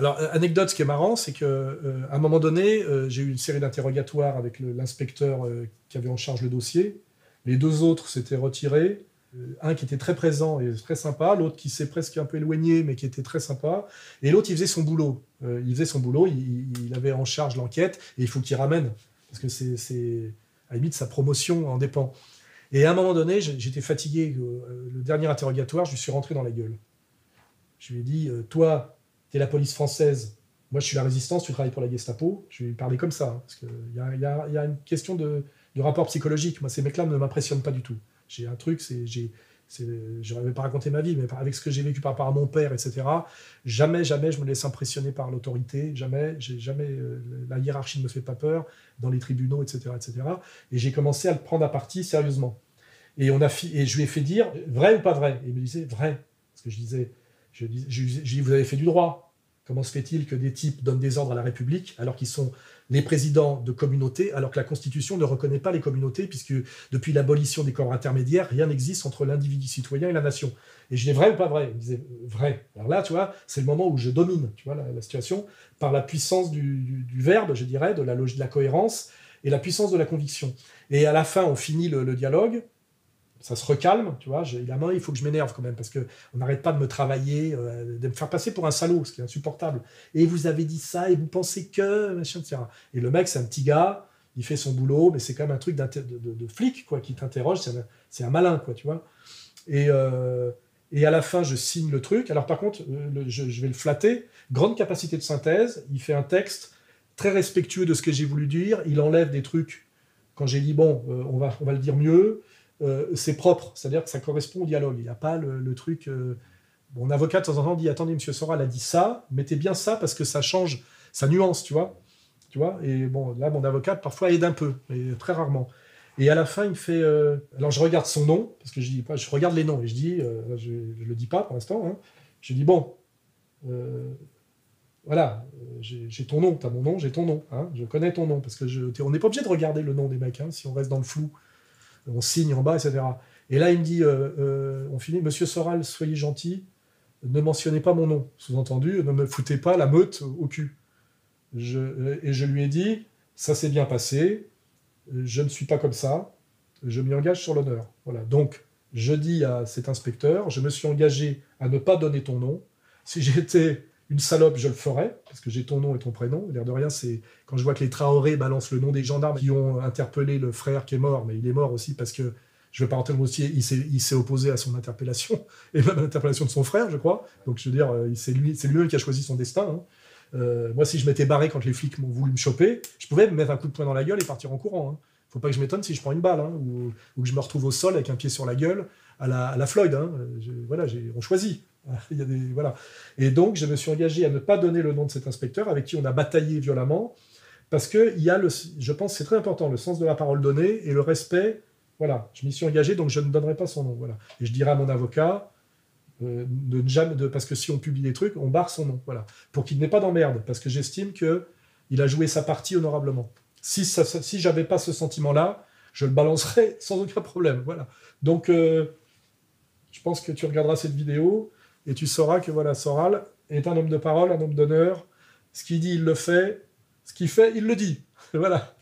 Alors, anecdote, ce qui est marrant, c'est qu'à un moment donné, j'ai eu une série d'interrogatoires avec l'inspecteur qui avait en charge le dossier. Les deux autres s'étaient retirés. Un qui était très présent et très sympa, l'autre qui s'est presque un peu éloigné, mais qui était très sympa. Et l'autre, il faisait son boulot. Il avait en charge l'enquête, et il faut qu'il ramène. Parce que à la limite, sa promotion en dépend. Et à un moment donné, j'étais fatigué. Le dernier interrogatoire, je lui suis rentré dans la gueule. Je lui ai dit, toi, tu es la police française, moi je suis la résistance, tu travailles pour la Gestapo. Je lui ai parlé comme ça, hein, parce qu'il y a une question de rapport psychologique. Moi, ces mecs-là ne m'impressionnent pas du tout. J'ai un truc, je n'aurais pas raconté ma vie, mais avec ce que j'ai vécu par rapport à mon père, etc., jamais je me laisse impressionner par l'autorité, jamais, la hiérarchie ne me fait pas peur, dans les tribunaux, etc., etc. Et j'ai commencé à le prendre à partie sérieusement. Et je lui ai fait dire, vrai ou pas vrai? Et il me disait, vrai. Parce que je dis, vous avez fait du droit. Comment se fait-il que des types donnent des ordres à la République alors qu'ils sont les présidents de communautés, alors que la Constitution ne reconnaît pas les communautés, puisque depuis l'abolition des corps intermédiaires, rien n'existe entre l'individu citoyen et la nation. Et je dis vrai ou pas vrai? Il me disait vrai. Alors là, tu vois, c'est le moment où je domine, tu vois, la situation, par la puissance du verbe, je dirais, de la cohérence, et la puissance de la conviction. Et à la fin, on finit le dialogue, ça se recalme, tu vois, il faut que je m'énerve quand même, parce qu'on n'arrête pas de me travailler, de me faire passer pour un salaud, ce qui est insupportable. Et vous avez dit ça, et vous pensez que, machin, etc. Et le mec, c'est un petit gars, il fait son boulot, mais c'est quand même un truc de flic, quoi, qui t'interroge, c'est un malin, quoi, tu vois. Et à la fin, je signe le truc. Alors par contre, je vais le flatter, grande capacité de synthèse, il fait un texte très respectueux de ce que j'ai voulu dire, il enlève des trucs, quand j'ai dit, bon, on va le dire mieux, c'est propre, c'est-à-dire que ça correspond au dialogue. Il n'y a pas le truc... Mon avocat, de temps en temps, dit « Attendez, monsieur Soral a dit ça, mettez bien ça parce que ça change, ça nuance, tu vois. » Et bon, là, mon avocat, parfois, aide un peu, mais très rarement. Et à la fin, il me fait... Alors, je regarde son nom, parce que je regarde les noms, et je dis... je ne le dis pas pour l'instant. Hein, je dis, bon... voilà, j'ai ton nom, t'as mon nom, j'ai ton nom. Hein, je connais ton nom, parce que on n'est pas obligé de regarder le nom des mecs, hein, si on reste dans le flou. On signe en bas, etc. Et là, il me dit, on finit, monsieur Soral, soyez gentil, ne mentionnez pas mon nom. Sous-entendu, ne me foutez pas la meute au cul. Et je lui ai dit, ça s'est bien passé, je ne suis pas comme ça, je m'y engage sur l'honneur. Voilà. Donc, je dis à cet inspecteur, je me suis engagé à ne pas donner ton nom. Si j'étais une salope, je le ferais, parce que j'ai ton nom et ton prénom. L'air de rien, c'est quand je vois que les Traoré balancent le nom des gendarmes qui ont interpellé le frère qui est mort, mais il est mort aussi parce que, je ne vais pas rentrer dans le dossier, il s'est opposé à son interpellation, et même à l'interpellation de son frère, je crois. Donc, je veux dire, c'est lui-même qui a choisi son destin. Hein. Moi, si je m'étais barré quand les flics m'ont voulu me choper, je pouvais me mettre un coup de poing dans la gueule et partir en courant. Hein. Faut pas que je m'étonne si je prends une balle, hein, ou que je me retrouve au sol avec un pied sur la gueule à la Floyd. Hein. On choisit. Voilà. Et donc, je me suis engagé à ne pas donner le nom de cet inspecteur avec qui on a bataillé violemment, parce que je pense que c'est très important, le sens de la parole donnée et le respect. Voilà, je m'y suis engagé, donc je ne donnerai pas son nom. Voilà. Et je dirai à mon avocat, parce que si on publie des trucs, on barre son nom. Voilà. Pour qu'il n'ait pas d'emmerde, parce que j'estime qu'il a joué sa partie honorablement. Si j'avais pas ce sentiment-là, je le balancerais sans aucun problème. Voilà. Donc, je pense que tu regarderas cette vidéo et tu sauras que voilà, Soral est un homme de parole, un homme d'honneur. Ce qu'il dit, il le fait. Ce qu'il fait, il le dit. Voilà.